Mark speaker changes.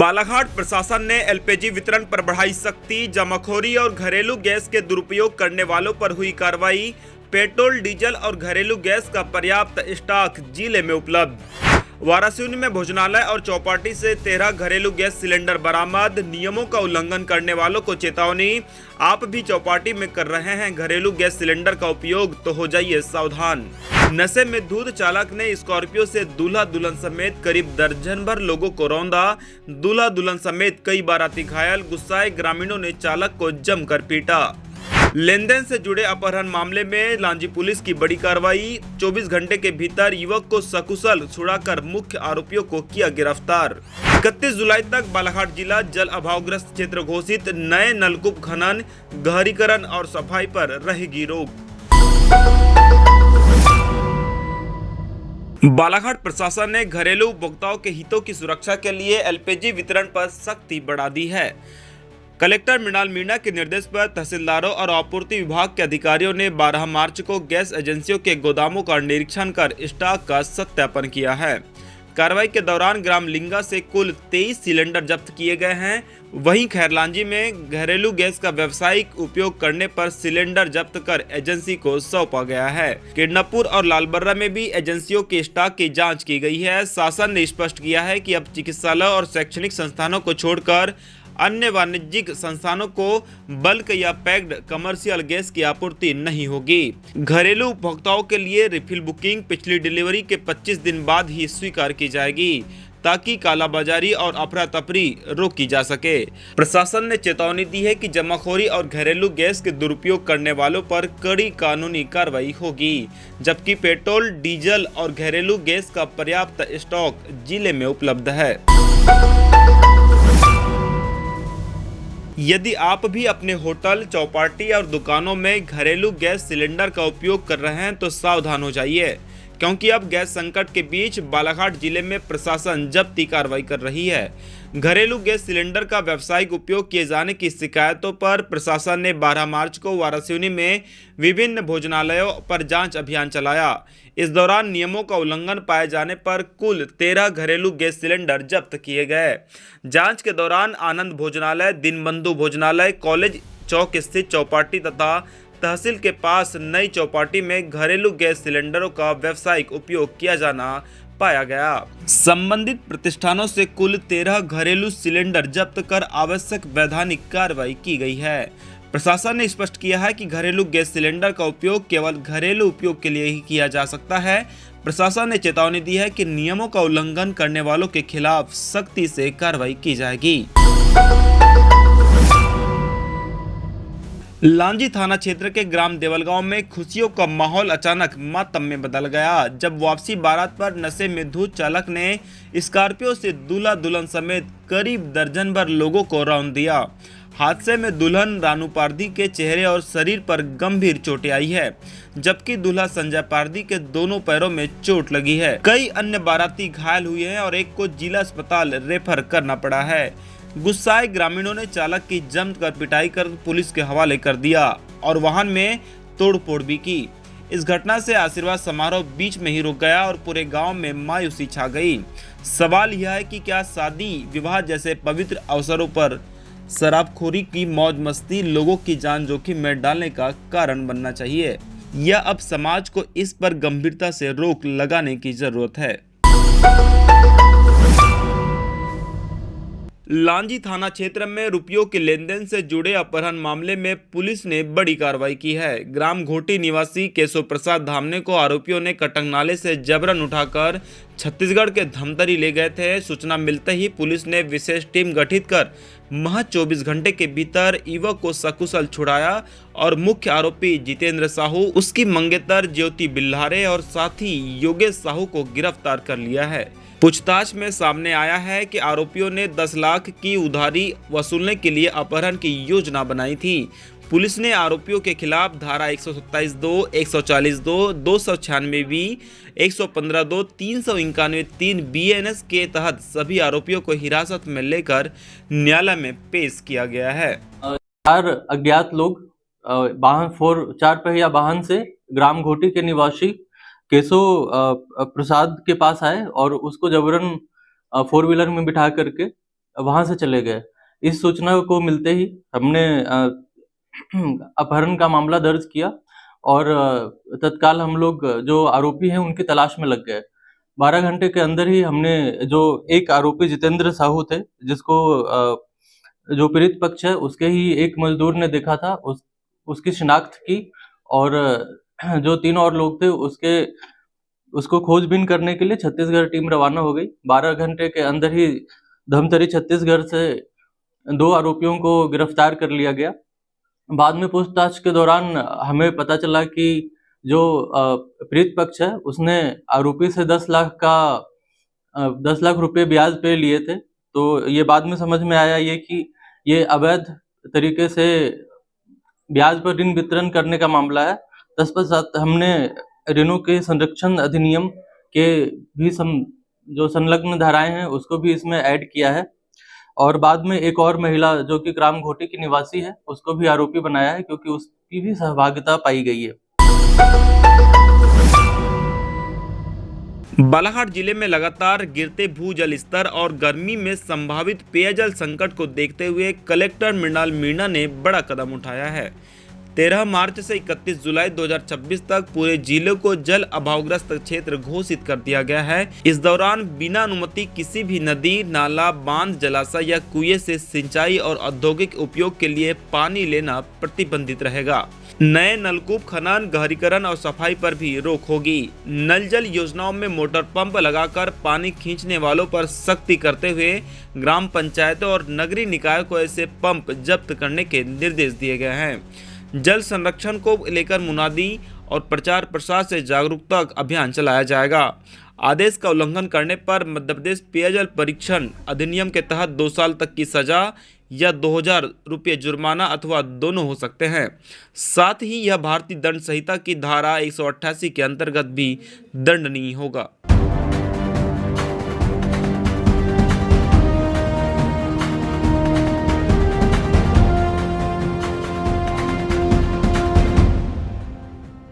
Speaker 1: बालाघाट प्रशासन ने एलपीजी वितरण पर बढ़ाई सख्ती। जमाखोरी और घरेलू गैस के दुरुपयोग करने वालों पर हुई कार्रवाई। पेट्रोल, डीजल और घरेलू गैस का पर्याप्त स्टॉक जिले में उपलब्ध। वारासिवनी में भोजनालय और चौपाटी से 13 घरेलू गैस सिलेंडर बरामद। नियमों का उल्लंघन करने वालों को चेतावनी। आप भी चौपाटी में कर रहे हैं घरेलू गैस सिलेंडर का उपयोग तो हो जाइए सावधान। नशे में धुत चालक ने स्कॉर्पियो से दूल्हा दुल्हन समेत करीब दर्जन भर लोगों को रौंदा। दूल्हा दुल्हन समेत कई बाराती घायल। गुस्साए ग्रामीणों ने चालक को जमकर पीटा। लेन देन से जुड़े अपहरण मामले में लांजी पुलिस की बड़ी कार्रवाई। 24 घंटे के भीतर युवक को सकुशल छुड़ाकर मुख्य आरोपियों को किया गिरफ्तार। 31 जुलाई तक बालाघाट जिला जल अभावग्रस्त क्षेत्र घोषित। नए नलकूप खनन, गहरीकरण और सफाई पर रहेगी रोक। बालाघाट प्रशासन ने घरेलू उपभोक्ताओं के हितों की सुरक्षा के लिए एलपीजी वितरण पर सख्ती बढ़ा दी है। कलेक्टर मृणाल मीणा के निर्देश पर तहसीलदारों और आपूर्ति विभाग के अधिकारियों ने 12 मार्च को गैस एजेंसियों के गोदामों का निरीक्षण कर स्टॉक का सत्यापन किया है। कार्रवाई के दौरान ग्राम लिंगा से कुल 23 सिलेंडर जब्त किए गए हैं। वहीं खैरलांजी में घरेलू गैस का व्यावसायिक उपयोग करने पर सिलेंडर जब्त कर एजेंसी को सौंपा गया है। किडनपुर और लालबर्रा में भी एजेंसियों के स्टॉक की जांच की गई है। शासन ने स्पष्ट किया है कि अब चिकित्सालय और शैक्षणिक संस्थानों को छोड़कर अन्य वाणिज्यिक संस्थानों को बल्क या पैक्ड कमर्शियल गैस की आपूर्ति नहीं होगी। घरेलू उपभोक्ताओं के लिए रिफिल बुकिंग पिछली डिलीवरी के 25 दिन बाद ही स्वीकार की जाएगी, ताकि कालाबाजारी और अफरा तफरी रोकी जा सके। प्रशासन ने चेतावनी दी है कि जमाखोरी और घरेलू गैस के दुरुपयोग करने वालों पर कड़ी कानूनी कार्रवाई होगी, जबकि पेट्रोल, डीजल और घरेलू गैस का पर्याप्त स्टॉक जिले में उपलब्ध है। यदि आप भी अपने होटल, चौपाटी और दुकानों में घरेलू गैस सिलेंडर का उपयोग कर रहे हैं तो सावधान हो जाइए, क्योंकि अब गैस संकट के बीच बालाघाट जिले में प्रशासन जब्ती कार्रवाई कर रही है। घरेलू गैस सिलेंडर का व्यावसायिक उपयोग किए जाने की शिकायतों पर प्रशासन ने 12 मार्च को वारासिवनी में विभिन्न भोजनालयों पर जांच अभियान चलाया। इस दौरान नियमों का उल्लंघन पाए जाने पर कुल 13 घरेलू गैस सिलेंडर जब्त किए गए। जांच के दौरान आनंद भोजनालय, दीनबंधु भोजनालय, कॉलेज चौक स्थित चौपाटी तथा तहसील के पास नई चौपाटी में घरेलू गैस सिलेंडरों का व्यावसायिक उपयोग किया जाना पाया गया। संबंधित प्रतिष्ठानों से कुल 13 घरेलू सिलेंडर जब्त कर आवश्यक वैधानिक कार्रवाई की गई है। प्रशासन ने स्पष्ट किया है कि घरेलू गैस सिलेंडर का उपयोग केवल घरेलू उपयोग के लिए ही किया जा सकता है। प्रशासन ने चेतावनी दी है कि नियमों का उल्लंघन करने वालों के खिलाफ सख्ती से कार्रवाई की जाएगी। लांजी थाना क्षेत्र के ग्राम देवलगांव में खुशियों का माहौल अचानक मातम में बदल गया, जब वापसी बारात पर नशे में धुत चालक ने स्कॉर्पियो से दूल्हा दुल्हन समेत करीब दर्जन भर लोगों को रौंद दिया। हादसे में दुल्हन रानू पारदी के चेहरे और शरीर पर गंभीर चोटें आई है, जबकि दूल्हा संजय पारदी के दोनों पैरों में चोट लगी है। कई अन्य बाराती घायल हुए हैं और एक को जिला अस्पताल रेफर करना पड़ा है। गुस्साए ग्रामीणों ने चालक की जमकर पिटाई कर पुलिस के हवाले कर दिया और वाहन में तोड़फोड़ भी की। इस घटना से आशीर्वाद समारोह बीच में ही रुक गया और पूरे गांव में मायूसी छा गई। सवाल यह है कि क्या शादी विवाह जैसे पवित्र अवसरों पर शराबखोरी की मौज मस्ती लोगों की जान जोखिम में डालने का कारण बनना चाहिए, या अब समाज को इस पर गंभीरता से रोक लगाने की जरूरत है। लांजी थाना क्षेत्र में रुपयों के लेन देन से जुड़े अपहरण मामले में पुलिस ने बड़ी कार्रवाई की है। ग्राम घोटी निवासी केशव प्रसाद धामने को आरोपियों ने कटंग नाले से जबरन उठाकर छत्तीसगढ़ के धमतरी ले गए थे। सूचना मिलते ही पुलिस ने विशेष टीम गठित कर महज 24 घंटे के भीतर युवक को सकुशल छुड़ाया और मुख्य आरोपी जितेंद्र साहू, उसकी मंगेतर ज्योति बिल्हारे और साथी योगेश साहू को गिरफ्तार कर लिया है। पूछताछ में सामने आया है कि आरोपियों ने 10 लाख की उधारी वसूलने के लिए अपहरण की योजना बनाई थी। पुलिस ने आरोपियों के खिलाफ धारा 127(2), 140(2), 296(b), 115(2), 391(3) BNS के तहत सभी आरोपियों को हिरासत में लेकर न्यायालय में पेश किया गया है।
Speaker 2: 4 अज्ञात लोग चार पहिया वाहन से ग्राम घोटी के निवासी केशव प्रसाद के पास आए और उसको जबरन 4 व्हीलर में बिठा करके वहां से चले गए। इस सूचना को मिलते ही हमने अपहरण का मामला दर्ज किया और तत्काल हम लोग जो आरोपी हैं उनकी तलाश में लग गए। 12 घंटे के अंदर ही हमने जो एक आरोपी जितेंद्र साहू थे, जिसको जो पीड़ित पक्ष है उसके ही एक मजदूर ने देखा था, उसकी शिनाख्त की और जो 3 और लोग थे उसको खोजबीन करने के लिए छत्तीसगढ़ टीम रवाना हो गई। 12 घंटे के अंदर ही धमतरी छत्तीसगढ़ से 2 आरोपियों को गिरफ्तार कर लिया गया। बाद में पूछताछ के दौरान हमें पता चला कि जो पीड़ित पक्ष है उसने आरोपी से 10 लाख रुपए ब्याज पे लिए थे। तो ये बाद में समझ में आया कि ये अवैध तरीके से ब्याज पर ऋण वितरण करने का मामला है। तत्पश्चात हमने ऋणों के संरक्षण अधिनियम के भी जो संलग्न धाराएं हैं उसको भी इसमें ऐड किया है और बाद में एक और महिला जो कि ग्राम घोटी की निवासी है उसको भी आरोपी बनाया है, क्योंकि उसकी भी सहभागिता पाई गई है।
Speaker 1: बालाघाट जिले में लगातार गिरते भूजल स्तर और गर्मी में संभावित पेयजल संकट को देखते हुए कलेक्टर मृणाल मीणा ने बड़ा कदम उठाया है। 13 मार्च से 31 जुलाई 2026 तक पूरे जिले को जल अभावग्रस्त क्षेत्र घोषित कर दिया गया है। इस दौरान बिना अनुमति किसी भी नदी, नाला, बांध, जलाशय या कुएं से सिंचाई और औद्योगिक उपयोग के लिए पानी लेना प्रतिबंधित रहेगा। नए नलकूप खनन, गहरीकरण और सफाई पर भी रोक होगी। नल जल योजनाओं में मोटर पंप लगाकर पानी खींचने वालों पर सख्ती करते हुए ग्राम पंचायतों और नगरीय निकाय को ऐसे पंप जब्त करने के निर्देश दिए गए हैं। जल संरक्षण को लेकर मुनादी और प्रचार प्रसार से जागरूकता अभियान चलाया जाएगा। आदेश का उल्लंघन करने पर मध्य प्रदेश पेयजल परीक्षण अधिनियम के तहत 2 साल तक की सजा या 2000 रुपये जुर्माना अथवा दोनों हो सकते हैं। साथ ही यह भारतीय दंड संहिता की धारा 188 के अंतर्गत भी दंडनीय होगा।